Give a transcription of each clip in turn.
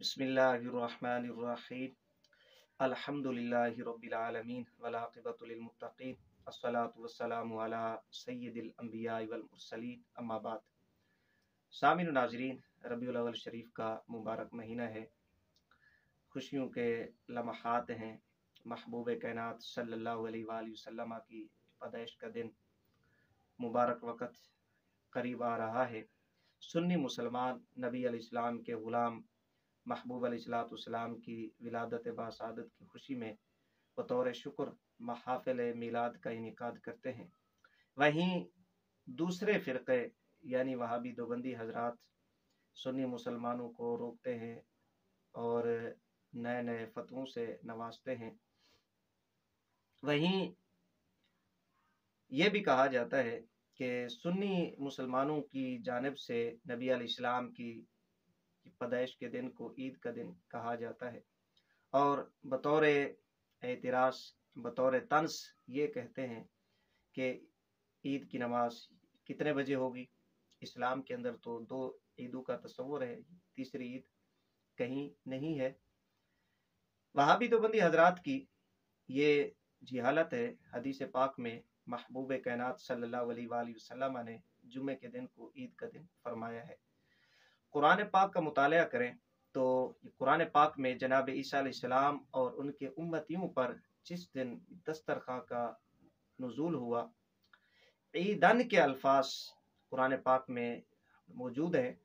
बिस्मिल्लाहिर्रहमानिर्रहीम अल्हम्दुलिल्लाहि रब्बिल आलमीन वल आक़िबतु लिल मुत्तक़ीन अस्सलातु वस्सलामु अला सय्यिदिल अंबिया वल मुरसलीन अम्मा बाद। सामिन नाज़रीन, रबीउल अव्वल शरीफ का मुबारक महीना है, खुशियों के लम्हात हैं। महबूब कायनात सल्लल्लाहु अलैहि वसल्लम की पैदाइश का दिन मुबारक वक़्त करीब आ रहा है। सुन्नी मुसलमान नबी अलैहिस्सलाम के ग़ुलाम महबूब अलैहिस्सलाम की विलादत बासादत की खुशी में बतौर शुक्र महाफ़िल मिलाद का इनेकाद करते हैं। वहीं दूसरे फ़िरक़े यानी वहाबी देवबंदी हज़रात सुन्नी मुसलमानों को रोकते हैं और नए नए फतवों से नवाजते हैं। वहीं ये भी कहा जाता है कि सुन्नी मुसलमानों की जानिब से नबी अलैहिस्सलाम की पैदाइश के दिन को ईद का दिन कहा जाता है और बतौर एतराज़ बतौर तंस ये कहते हैं कि ईद की नमाज कितने बजे होगी। इस्लाम के अंदर तो दो ईदों का तस्वुर है, तीसरी ईद कहीं नहीं है। वहाबी देवबंदी हजरात की ये जिहालत है। हदीस पाक में महबूब कायनात सल्लल्लाहु अलैहि वसल्लम ने जुम्मे के दिन को ईद का दिन फरमाया है। कुरान पाक का मुताला करें तो कुरान पाक में जनाब ईसा अलैहिस्सलाम और उनके उम्मतियों पर जिस दिन दस्तरखां का नुज़ूल हुआ, ईदन के अल्फाज कुरान पाक में मौजूद है।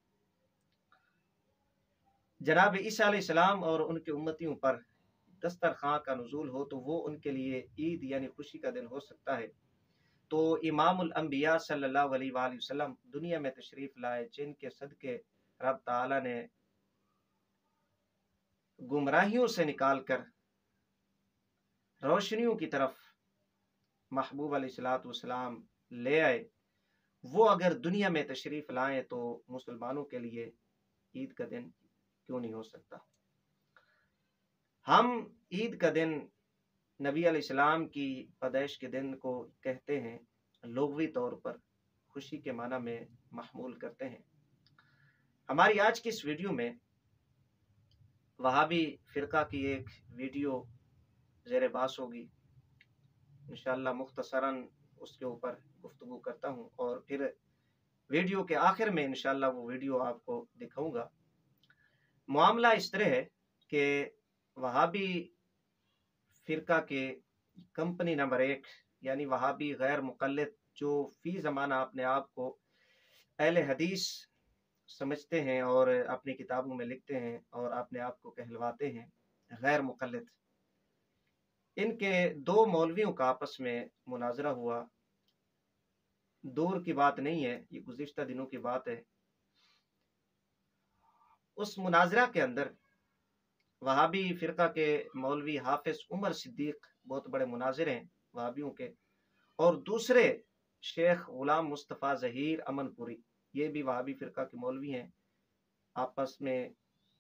जनाब ईसा अलैहिस्सलाम और उनके उम्मतियों पर दस्तरखां का नुज़ूल हो तो वो उनके लिए ईद यानी खुशी का दिन हो सकता है। तो इमामुल अंबिया सल्लल्लाहु अलैहि वसल्लम दुनिया में तशरीफ़ लाए, जिनके सदके रब ताला ने गुमराहियों से निकालकर रोशनियों की तरफ महबूब अलैहिस्सलातु वस्सलाम ले आए, वो अगर दुनिया में तशरीफ़ लाएं तो मुसलमानों के लिए ईद का दिन क्यों नहीं हो सकता। हम ईद का दिन नबी अलैहिस्सलाम की पैदाइश के दिन को कहते हैं, लुग़वी तौर पर खुशी के माना में महमूल करते हैं। हमारी आज की इस वीडियो में वहाबी फ़िरक़ा की एक वीडियो ज़ेर बास होगी। इंशाअल्लाह मुख्तसरन उसके ऊपर गुफ्तगू करता हूँ और फिर वीडियो के आखिर में इंशाअल्लाह वो वीडियो आपको दिखाऊंगा। मामला इस तरह है कि वहाबी फ़िरक़ा के कंपनी नंबर 1 यानी वहाबी गैर मुक़ल्लिद जो फ़ी ज़माना अपने आप को अहले हदीस समझते हैं और अपनी किताबों में लिखते हैं और अपने आप को कहलवाते हैं गैर मुक़ल्लिद, इनके दो मौलवियों का आपस में मुनाज़रा हुआ। दूर की बात नहीं है, ये गुज़िश्ता दिनों की बात है। उस मुनाज़रा के अंदर वहाबी फ़िरक़ा के मौलवी हाफ़िज़ उमर सिद्दीक़ बहुत बड़े मुनाज़िर हैं वहाबियों के, और दूसरे शेख ग़ुलाम मुस्तफ़ा ज़हीर अमनपुरी, ये भी वहाबी फ़िरक़ा के मौलवी हैं। आपस में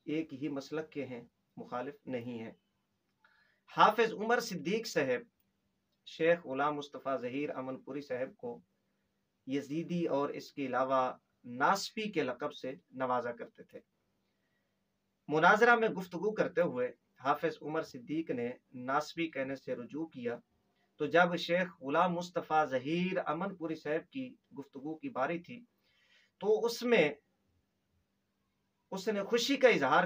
एक ही मसलक के हैं, मुखालिफ नहीं हैं। हाफ़िज़ उमर सिद्दीक़ साहब शेख ग़ुलाम मुस्तफ़ा ज़हीर अमनपुरी साहब को यज़ीदी और इसके अलावा नासबी के लक़ब से नवाजा करते थे। मुनाज़रा में गुफ्तगू करते हुए हाफ़िज़ उमर सिद्दीक़ ने नासबी कहने से रुजू किया, तो जब शेख ग़ुलाम मुस्तफ़ा ज़हीर अमनपुरी साहब की गुफ्तगू की बारी थी तो उसमें उसने खुशी का इजहार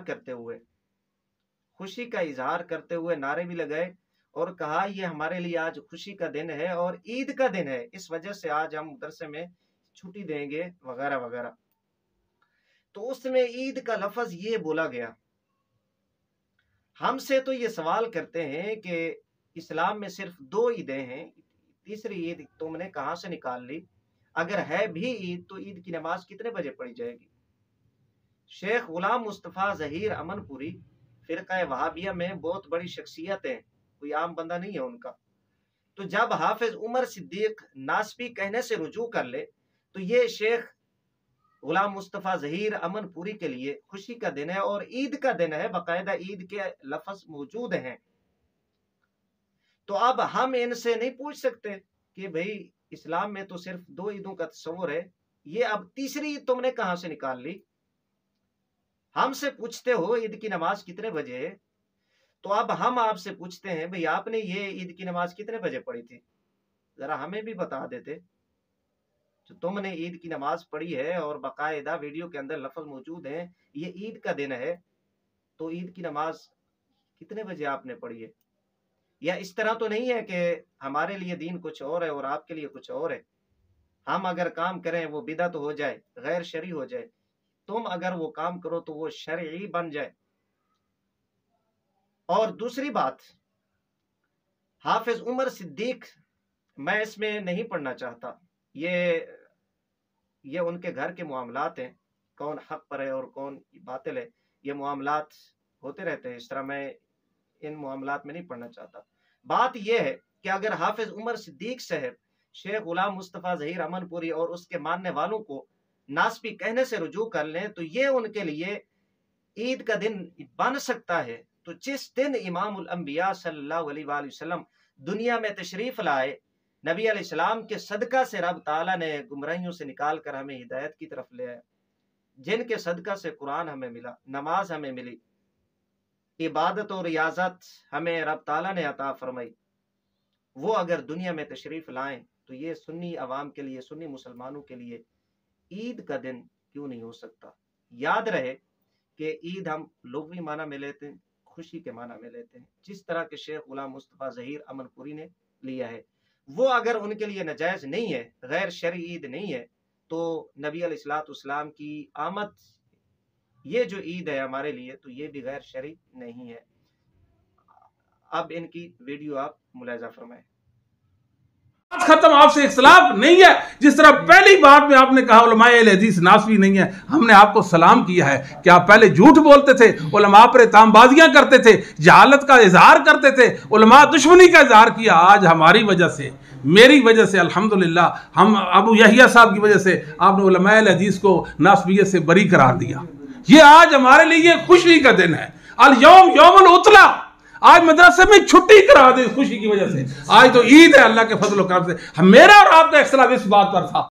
करते हुए नारे भी लगाए और कहा, ये हमारे लिए आज खुशी का दिन है और ईद का दिन है, इस वजह से आज हम मदरसे में छुट्टी देंगे वगैरह वगैरह। तो उसमें ईद का लफ्ज़ ये बोला गया। हमसे तो ये सवाल करते हैं कि इस्लाम में सिर्फ 2 ईदें हैं, तीसरी ईद तुमने कहाँ से निकाल ली? अगर है भी ईद तो ईद की नमाज कितने बजे पढ़ी जाएगी? शेख ग़ुलाम मुस्तफ़ा ज़हीर अमनपुरी फ़िरक़ा वहाबिया में बहुत बड़ी शख्सियत है, कोई आम बंदा नहीं है उनका। तो जब हाफ़िज़ उमर सिद्दीक़ नासबी कहने से रुजू कर ले तो ये शेख ग़ुलाम मुस्तफ़ा ज़हीर अमनपुरी के लिए खुशी का दिन है और ईद का दिन है, बाकायदा ईद के लफ्ज़ मौजूद हैं। तो अब हम इनसे नहीं पूछ सकते कि भाई इस्लाम में तो सिर्फ 2 ईदों का तस्वुर है, ये अब तीसरी ईद तुमने कहाँ से निकाल ली? ہم سے پوچھتے ہو عید کی نماز کتنے بجے ہے، تو اب ہم آپ سے پوچھتے ہیں بھئی آپ نے یہ عید کی نماز کتنے بجے پڑھی تھی، ذرا ہمیں بھی بتا دیتے۔ جو تم نے عید کی نماز پڑھی ہے اور باقاعدہ ویڈیو کے اندر لفظ موجود ہیں یہ عید کا دن ہے، تو عید کی نماز کتنے بجے آپ نے پڑھی ہے؟ یا اس طرح تو نہیں ہے کہ ہمارے لیے دین کچھ اور ہے اور آپ کے لیے کچھ اور ہے، ہم اگر کام کریں وہ بدعت ہو جائے، غیر شرعی ہو جائے، تم اگر وہ کام کرو تو وہ شرعی بن جائے۔ اور دوسری بات، حافظ عمر صدیق، میں اس میں نہیں پڑھنا چاہتا، یہ ان کے گھر کے معاملات ہیں، کون حق پر ہے اور کون باطل ہے، یہ معاملات ہوتے رہتے ہیں، اس طرح میں ان معاملات میں نہیں پڑھنا چاہتا۔ بات یہ ہے کہ اگر حافظ عمر صدیق صاحب شیخ غلام مصطفیٰ ظہیر امن پوری اور اس کے ماننے والوں کو ناسبی کہنے سے رجوع کر لیں تو یہ ان کے لیے عید کا دن بن سکتا ہے۔ تو جس دن امام الانبیاء صلی اللہ علیہ وآلہ وسلم دنیا میں تشریف لائے، نبی علیہ السلام کے صدقہ سے رب تعالیٰ نے گمراہیوں سے نکال کر ہمیں ہدایت کی طرف لے آیا، جن کے صدقہ سے قرآن ہمیں ملا، نماز ہمیں ملی، عبادت اور ریاضت ہمیں رب تعالیٰ نے عطا فرمائی، وہ اگر دنیا میں تشریف لائیں تو یہ سنی عوام کے لیے، سنی مسلمانوں کے لیے عید کا دن کیوں نہیں ہو سکتا؟ یاد رہے کہ عید ہم لغوی معنی میں لیتے ہیں، خوشی کے معنی میں لیتے ہیں، جس طرح کہ شیخ غلام مصطفیٰ ظہیر امن پوری نے لیا ہے، وہ اگر ان کے لیے ناجائز نہیں ہے، غیر شرعی عید نہیں ہے، تو نبی علیہ الصلوۃ والسلام کی آمد، یہ جو عید ہے ہمارے لیے، تو یہ بھی غیر شرعی نہیں ہے۔ اب ان کی ویڈیو آپ ملاحظہ فرمائیں۔ ختم، آپ سے اختلاف نہیں ہے، جس طرح پہلی بات میں آپ نے کہا علماء اہل حدیث ناسبی نہیں ہے، ہم نے آپ کو سلام کیا ہے کہ آپ پہلے جھوٹ بولتے تھے، علماء پر اتہام بازیاں کرتے تھے، جہالت کا اظہار کرتے تھے، علماء دشمنی کا اظہار کیا، آج ہماری وجہ سے، میری وجہ سے الحمدللہ، ہم ابو یحییٰ صاحب کی وجہ سے آپ نے علماء اہل حدیث کو ناسبیت سے بری قرار دیا۔ یہ آج ہمارے لیے خوشی کا دن ہے، الیوم یوم العطلہ، آج مدرسے میں چھٹی کرا دے خوشی کی وجہ سے، آج تو عید ہے اللہ کے فضل و کرم سے۔ میرا اور آپ کا اختلاف اس بات پر تھا